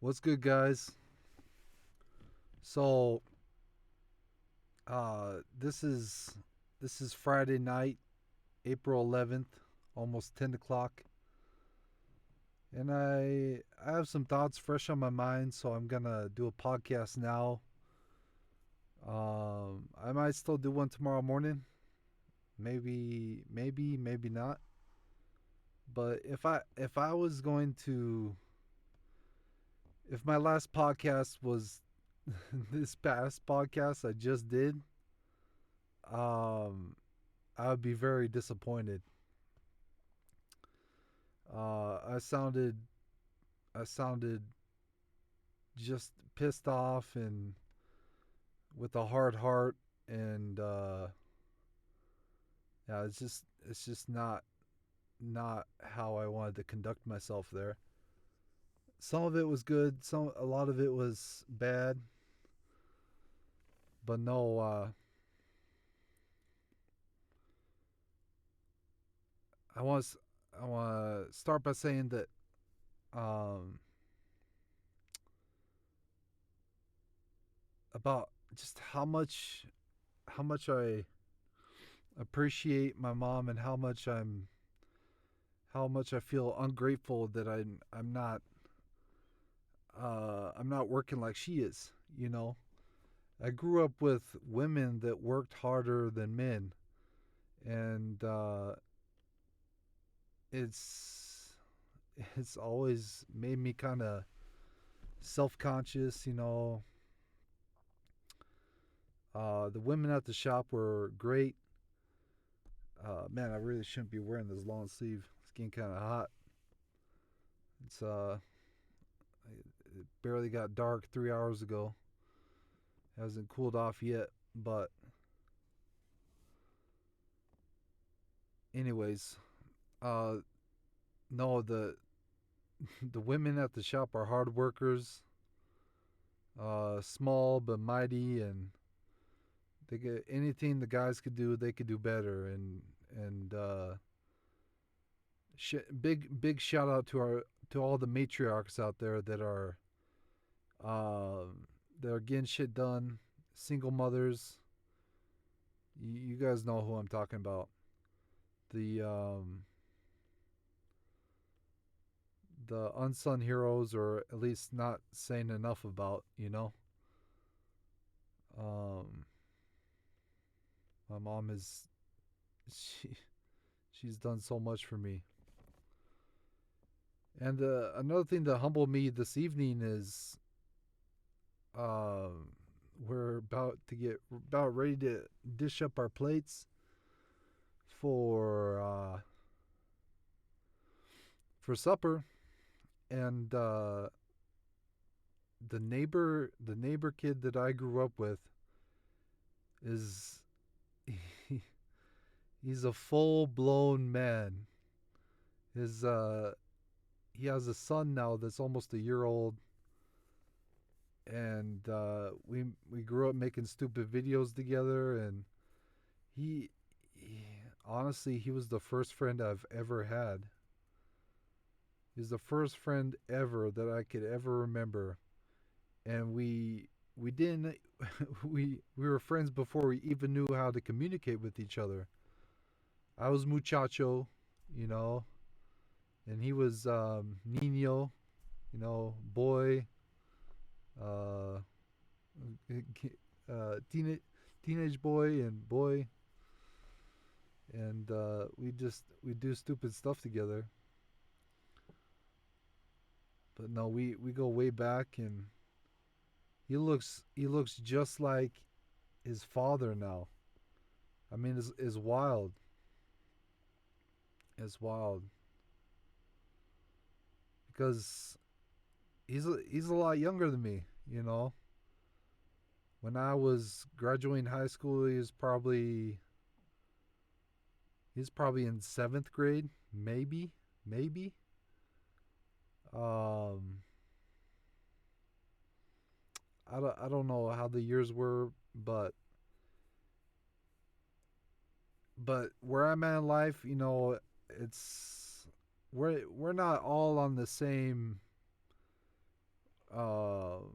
What's good, guys? So, this is Friday night, April 11th, almost 10 o'clock, and I have some thoughts fresh on my mind. So I'm gonna do a podcast now. I might still do one tomorrow morning. Maybe not. But if I was going to, if my last podcast was this past podcast I just did, um, I would be very disappointed. I sounded just pissed off and with a hard heart, and yeah, it's just not how I wanted to conduct myself there. Some of it was good, a lot of it was bad, but no. I want to I want to start by saying that um, about just how much I appreciate my mom, and how much I feel ungrateful that I'm not working like she is. I grew up with women that worked harder than men, and it's it's always made me kind of self conscious. The women at the shop were great. Man, I really shouldn't be wearing this long sleeve. It's getting kind of hot. It barely got dark 3 hours ago. It hasn't cooled off yet, but anyways, uh, no, the women at the shop are hard workers, small but mighty, and they get anything the guys could do, they could do better. And big shout out to all the matriarchs out there that are getting shit done. Single mothers, you guys know who I'm talking about. The the unsung heroes, or at least not saying enough about. Um, my mom is she she's done so much for me. And another thing that humbled me this evening is um, we're about ready to dish up our plates for for supper, and the neighbor kid that I grew up with is he's a full blown man. His He has a son now that's almost a year old, and we grew up making stupid videos together, and he, he honestly, he was the first friend I've ever had. He's the first friend ever that I could ever remember, and we didn't we were friends before we even knew how to communicate with each other. I was muchacho, you know, and he was Nino, boy, uh, teenage boy and boy, and we do stupid stuff together. But no, we go way back, and he looks just like his father now. I mean, it's wild. It's wild because he's a lot younger than me. When I was graduating high school, he's probably in seventh grade, maybe. Um, I don't know how the years were, but where I'm at in life, it's we're not all on the same um,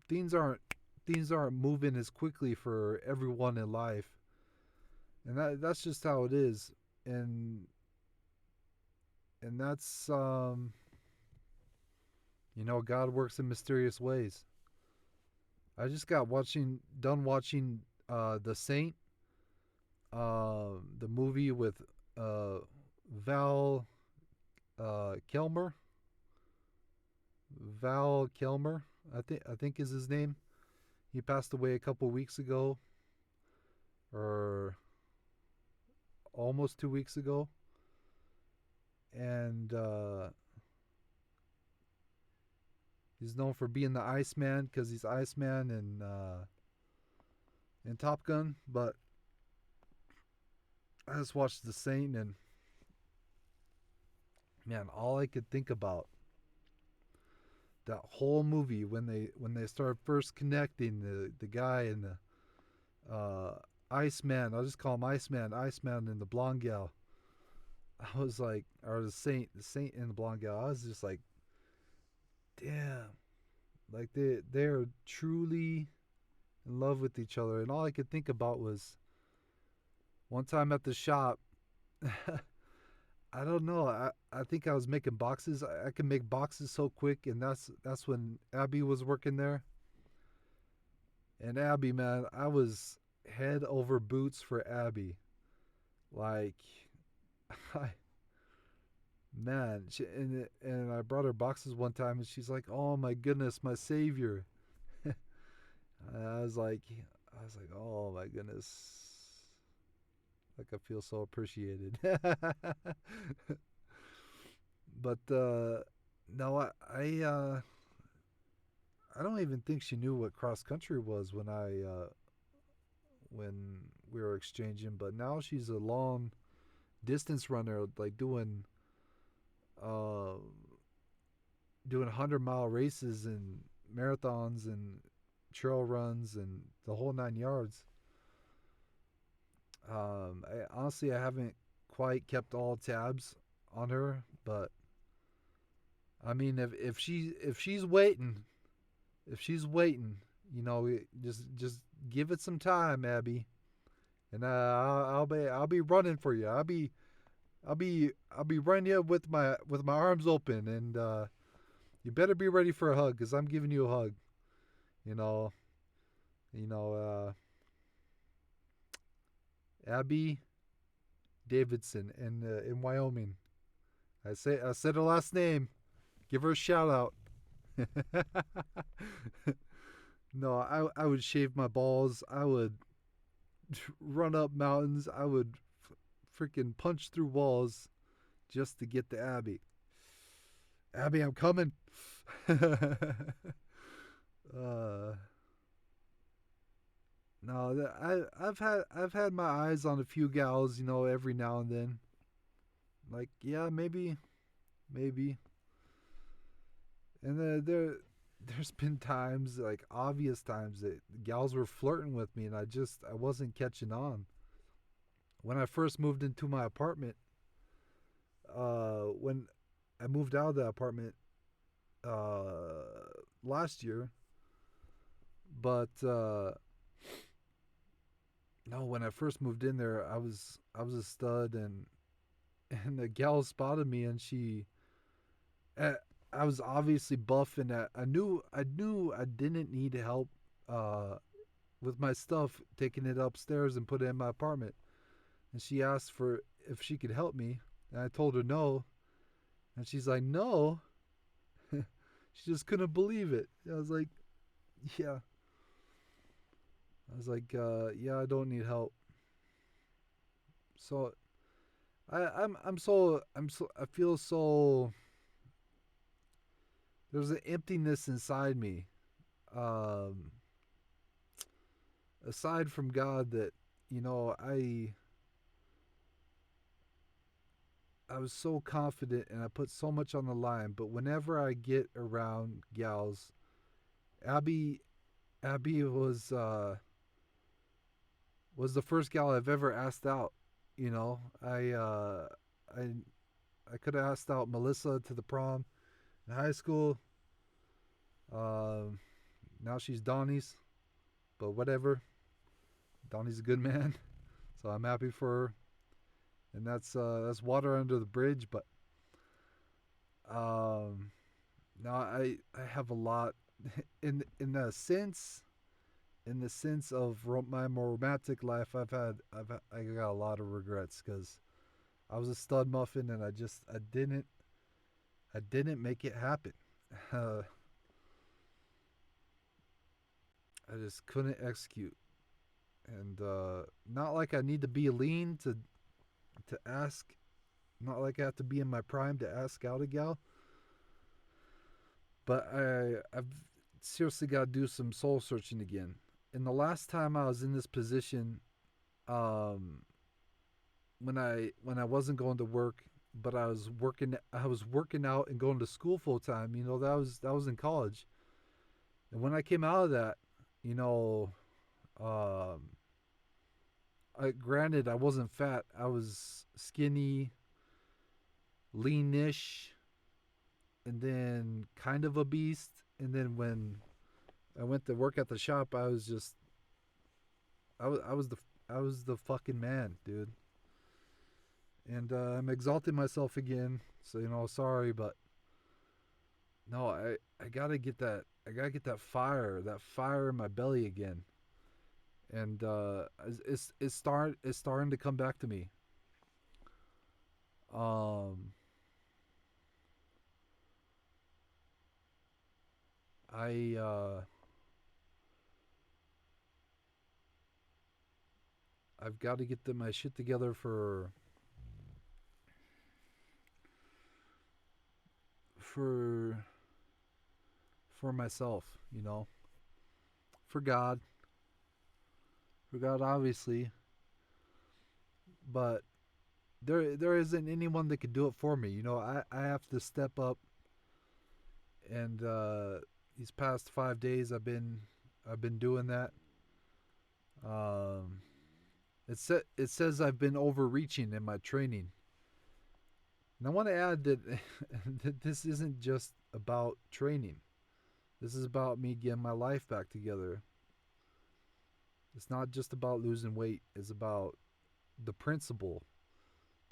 things aren't things aren't moving as quickly for everyone in life, and that's just how it is, and that's God works in mysterious ways. I just got done watching The Saint, the movie with uh, Val Kilmer. Val Kilmer, I think is his name. He passed away a couple weeks ago, or almost 2 weeks ago, and he's known for being the Iceman because he's Iceman in Top Gun. But I just watched The Saint, and man, all I could think about that whole movie when they start first connecting the guy and the Iceman. I'll just call him Iceman and the blonde gal. I was like, or the Saint and the blonde gal. I was just like, damn, like they're truly in love with each other. And all I could think about was one time at the shop. I don't know. I think I was making boxes. I can make boxes so quick, and that's when Abby was working there. And Abby, man, I was head over boots for Abby. Like, I man, and I brought her boxes one time, and she's like, "Oh my goodness, my savior." I was like, "Oh my goodness." Like I feel so appreciated. But no, I don't even think she knew what cross country was when we were exchanging. But now she's a long distance runner, like uh, doing 100-mile races and marathons and trail runs and the whole 9 yards. Honestly, I haven't quite kept all tabs on her, but I mean, if she's waiting, just give it some time, Abby, and I'll be running for you. I'll be running you with my arms open, and you better be ready for a hug, cause I'm giving you a hug. You know, you know, Abby Davidson in Wyoming. I said her last name. Give her a shout out. No, I would shave my balls. I would run up mountains. I would freaking punch through walls just to get to Abby. Abby, I'm coming. uh, no, I've had my eyes on a few gals, every now and then. Like, yeah, maybe, and there's been times, like obvious times, that gals were flirting with me, and I wasn't catching on. When I first moved into my apartment, when I moved out of the apartment last year, but no, when I first moved in there, I was a stud, and the gal spotted me, and uh, I was obviously buff, and I knew I didn't need help uh, with my stuff, taking it upstairs and put it in my apartment. And she asked for if she could help me, and I told her no, and she's like, no. She just couldn't believe it. I was like, yeah. I was like, yeah, I don't need help. So I feel so. There's an emptiness inside me, um, aside from God, that you know I was so confident and I put so much on the line. But whenever I get around gals, Abby Abby was the first gal I've ever asked out. I I could have asked out Melissa to the prom in high school. Um, Now she's Donnie's, but whatever. Donnie's a good man, so I'm happy for her, and that's water under the bridge. But um, now I have a lot in the sense of my romantic life. I got a lot of regrets because I was a stud muffin and I didn't make it happen. Uh, I just couldn't execute, and not like I need to be lean to ask. Not like I have to be in my prime to ask out a gal, but I've seriously got to do some soul searching again. And the last time I was in this position, um, when I wasn't going to work, but I was working out and going to school full time. You know, that was in college. And when I came out of that, you know, um, granted I wasn't fat. I was skinny, leanish, and then kind of a beast. And then when I went to work at the shop, I was just I was the fucking man, dude. And I'm exalting myself again. So you know, sorry, but no, I gotta get that. I gotta get that fire in my belly again. And it's starting to come back to me. Um, I I've got to get my shit together for for myself. You know, for God, obviously, but there isn't anyone that could do it for me. You know, I have to step up, and these past 5 days I've been doing that. Um, it says I've been overreaching in my training, and I want to add that that this isn't just about training. This is about me getting my life back together. It's not just about losing weight. It's about the principle,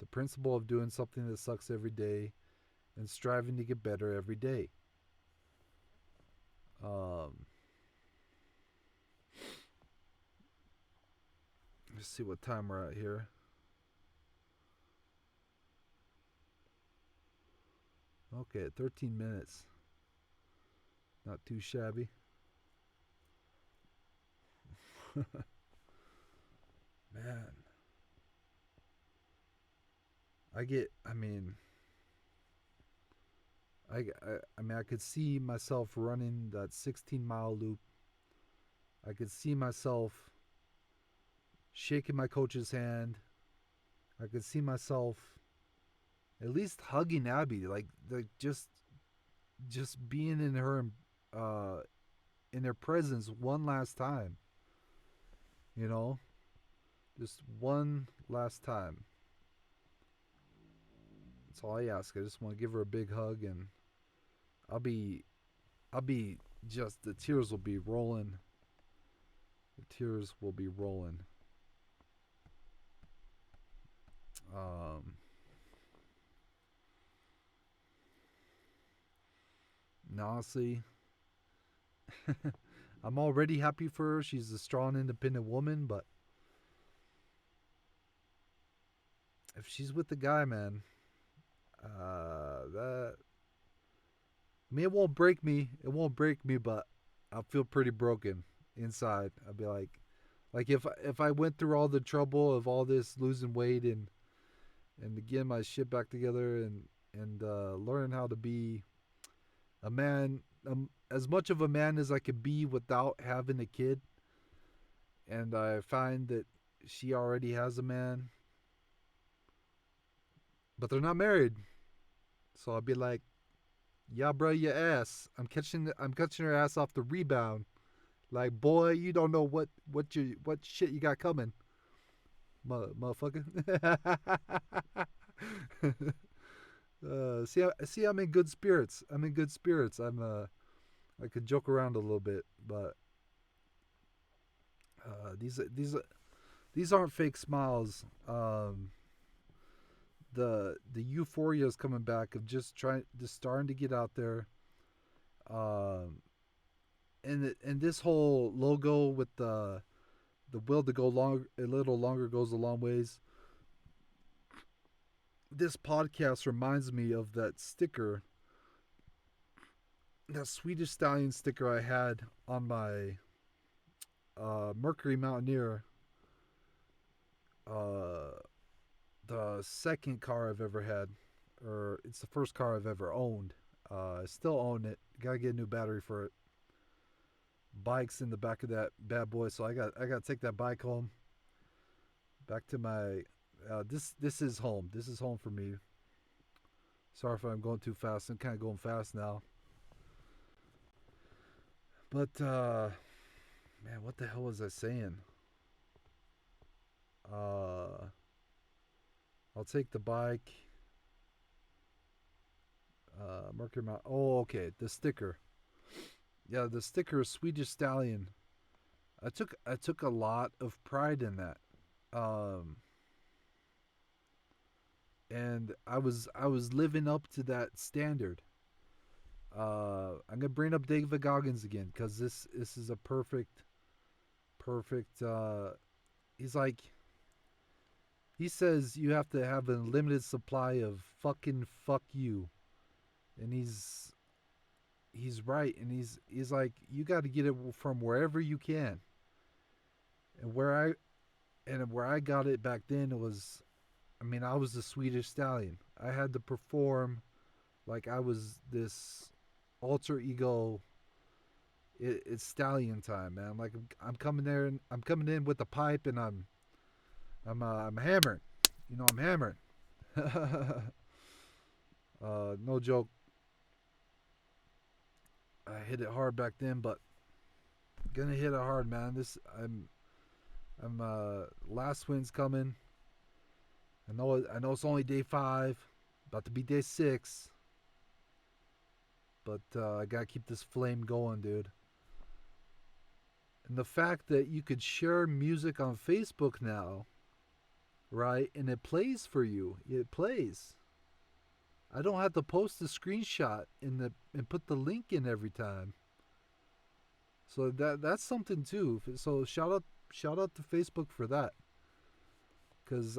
of doing something that sucks every day and striving to get better every day. Um, let's see what time we're at here. Okay, 13 minutes. Not too shabby. Man, I mean, I mean, I could see myself running that 16-mile loop. I could see myself shaking my coach's hand. I could see myself at least hugging Abby, like just being uh in her presence one last time. You know, just one last time. That's all I ask. I just want to give her a big hug, and I'll be I'll be just the tears will be rolling. The tears will be rolling. Um, and honestly, I'm already happy for her. She's a strong, independent woman, but if she's with the guy, man, that I mean, it won't break me. It won't break me, but I'll feel pretty broken inside. I'll be like if I went through all the trouble of all this losing weight and to get my shit back together and learn how to be a man, as much of a man as I could be without having a kid. And I find that she already has a man, but they're not married. So I'll be like, yeah, bro, your ass. I'm catching her ass off the rebound. Like, boy, you don't know what shit you got coming, motherfucker. See, I'm in good spirits. I'm in good spirits. I could joke around a little bit, but these aren't fake smiles. The euphoria is coming back of just starting to get out there. Um, and this whole logo with the will to go long a little longer goes a long ways. This podcast reminds me of that sticker, that Swedish Stallion sticker I had on my Mercury Mountaineer, uh, the second car I've ever had, or it's the first car I've ever owned. I still own it. Gotta get a new battery for it. Bike's in the back of that bad boy, so I got to take that bike home. Back to my this is home. This is home for me. Sorry if I'm going too fast. I'm kind of going fast now. But man, what the hell was I saying? Uh, I'll take the bike. Mercury Mount. Oh, okay. The sticker. Yeah, the sticker is Swedish Stallion. I took a lot of pride in that. Um, and I was living up to that standard. I'm gonna bring up David Goggins again because this is a perfect. He's like, he says you have to have a limited supply of fucking fuck you, and he's right, and he's like, you got to get it from wherever you can, and where I got it back then, it was, I mean, I was the Swedish Stallion. I had to perform like I was this alter ego. It's stallion time, man. Like I'm coming there, and I'm coming in with the pipe, and I'm hammering. You know, I'm hammering. No joke. I hit it hard back then, but gonna hit it hard, man. This I'm last wind's coming. I know it's only day 5, about to be day 6, but I gotta keep this flame going, dude. And the fact that you could share music on Facebook now, right? And it plays for you. It plays. I don't have to post a screenshot and put the link in every time. So that's something too. So shout out to Facebook for that, because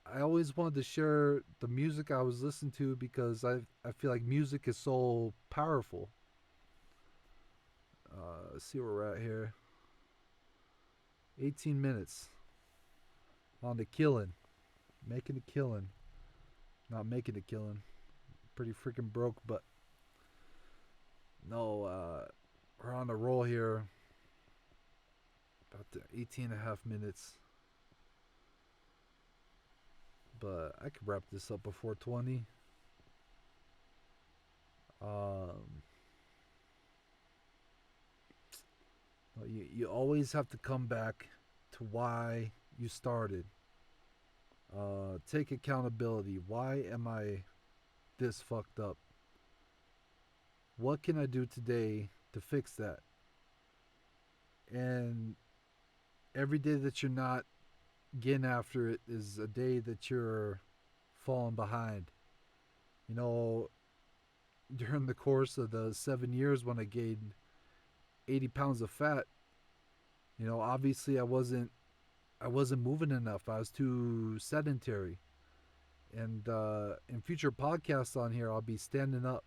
I always wanted to share the music I was listening to because I feel like music is so powerful. Let's see where we're at here. 18 minutes on the killing, making a killing, not making a killing. Pretty freaking broke, but no, we're on a roll here. About the 18 and a half minutes. But I could wrap this up before 20. Um, you always have to come back to why you started. Take accountability. Why am I this fucked up? What can I do today to fix that? And every day that you're not getting after it is a day that you're falling behind. You know, during the course of the 7 years when I gained 80 pounds of fat, obviously I wasn't moving enough. I was too sedentary. And in future podcasts on here, I'll be standing up.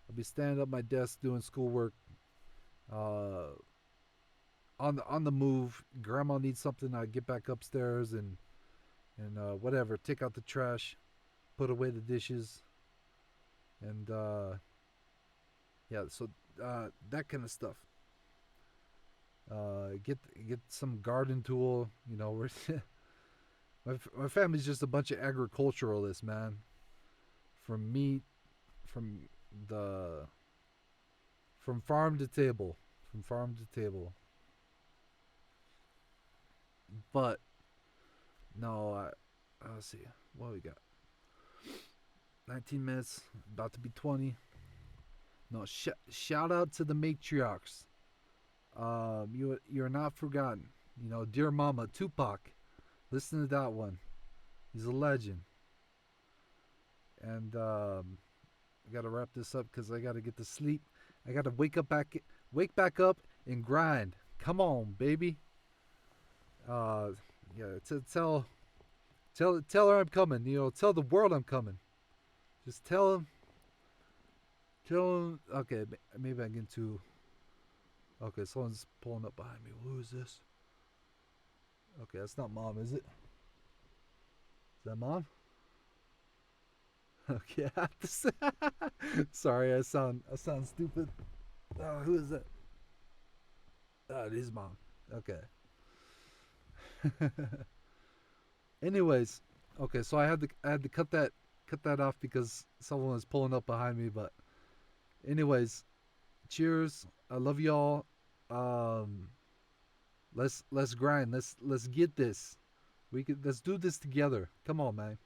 I'll be standing up my desk doing schoolwork. Uh, on the move. Grandma needs something. I get back upstairs and whatever. Take out the trash, put away the dishes, and yeah. So that kind of stuff. Get some garden tool. My family's just a bunch of agriculturalists, man. From meat, from the from farm to table, from farm to table. But no, let's see what we got. 19 minutes, about to be 20. No, shout out to the matriarchs. You're not forgotten. You know, dear Mama, Tupac. Listen to that one. He's a legend. And I gotta wrap this up because I gotta get to sleep. I gotta wake back up and grind. Come on, baby. Uh, yeah, tell her I'm coming. You know, tell the world I'm coming. Just tell him. Okay, maybe I get too. Okay, someone's pulling up behind me. Who is this? Okay, that's not mom, is it? Is that mom? Okay, I have to say. Sorry, I sound stupid. Who is that? Oh, it is mom. Okay. Anyways, okay, so I had to cut that off because someone was pulling up behind me. But anyways, cheers. I love y'all. Um, let's grind. Let's get this. Let's do this together. Come on, man.